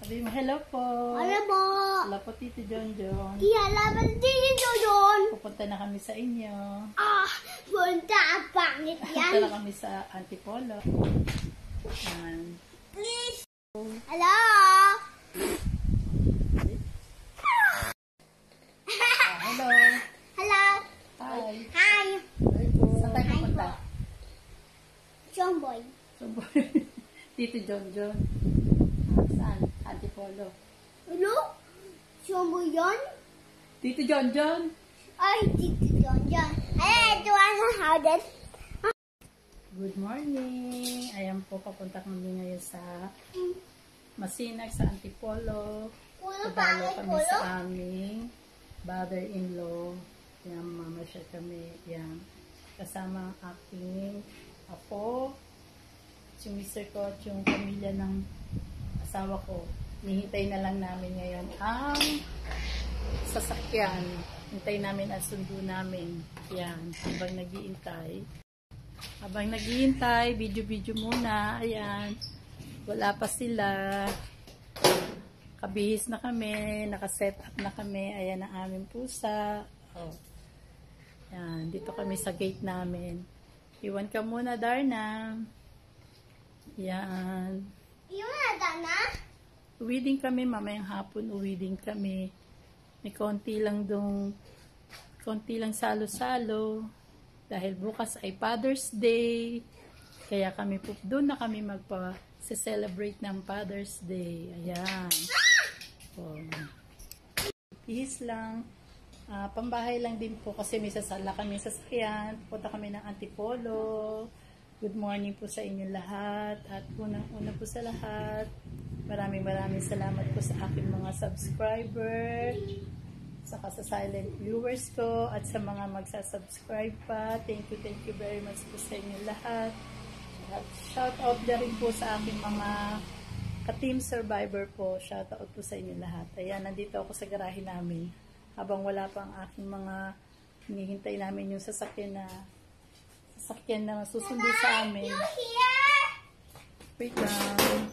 Sabi mo, hello po. Hello po. Hello po, Tito Jonjon. Ialaman din doon. Pupunta na kami sa inyo. Punta ang pangit yan. Pupunta na kami sa Antipolo. Yan. Please. Hello. Hello. Hello. Hi. Hi. Saan tayo pupunta? Jomboy. Tito Jonjon. Saan? Antipolo. Hello? Jomboy yan? Tito Jonjon. Ay, Tito Jonjon. Ay, ito ang hawden. Good morning. Ayan po, papunta kami ngayon sa Masinag sa Antipolo. Padalo kami sa aming father-in-law. Yan, mamasyal kami. Yan. Kasama ang aking apo, yung mister ko at yung pamilya ng asawa ko. Nihintay na lang namin ngayon ang sasakyan. Hintay namin ang sundo namin. Yan. Habang nag-iintay. Habang nag-iintay, video-video muna. Ayan. Wala pa sila. Kabihis na kami. Nakaset up na kami. Ayan ang aming pusa. Oh. Yan. Dito kami sa gate namin. Iwan ka muna, Darna. Yan. Yung nada na? Uwi din kami, mamayang hapon uwi din kami. May konti lang salo-salo. Dahil bukas ay Father's Day. Kaya kami doon na kami magpa-celebrate ng Father's Day. Ayan. Oh. Peace lang. Pambahay lang din po kasi may sasala kami sa sasakyan. Punta kami ng Antipolo. Good morning po sa inyo lahat. At unang-una po sa lahat, maraming salamat po sa aking mga subscriber, saka sa silent viewers ko, at sa mga magsasubscribe pa. Thank you very much po sa inyo lahat. At shout out na rin po sa aking mga ka-team survivor po. Shout out po sa inyo lahat. Ayan, nandito ako sa garahe namin. Habang wala pa ang aking mga hinihintay namin yung sasakyan na susundo sa amin. Wait lang.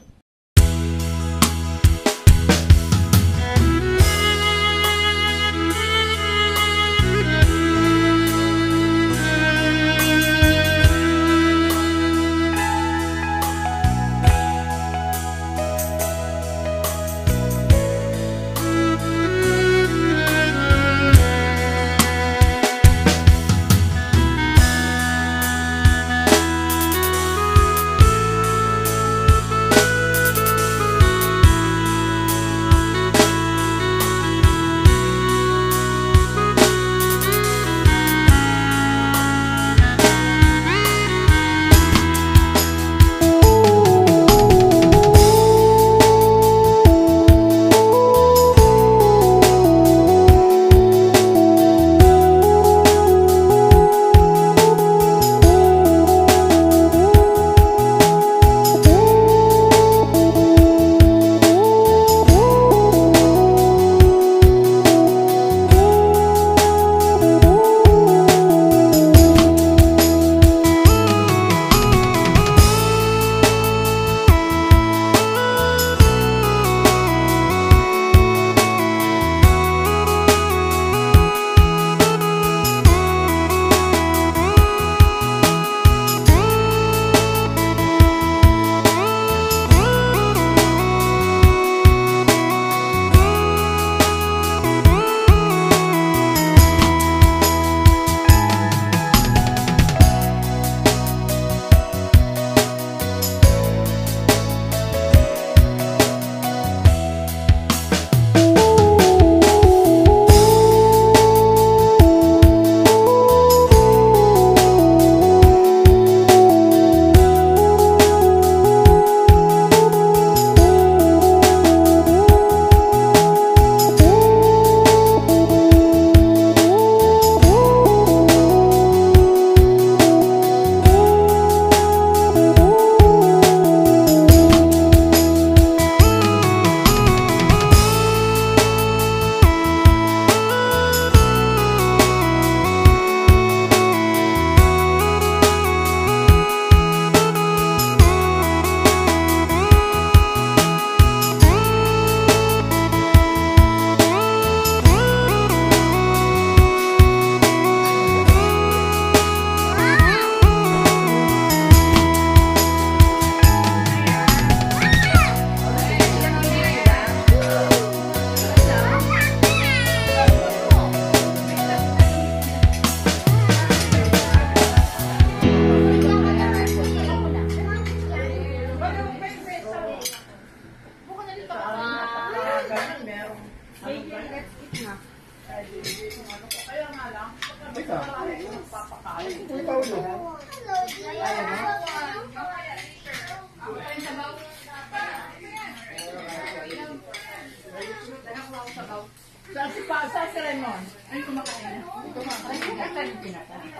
ganon. Ay, kumakain. Kumakain yung pinakain.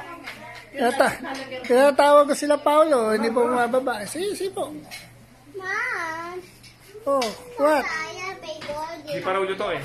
Kaya tawag ko sila Paolo, hindi po mababa. Si po. Mom. Oh, what? Kaya may dog. Hindi pa raw luto eh.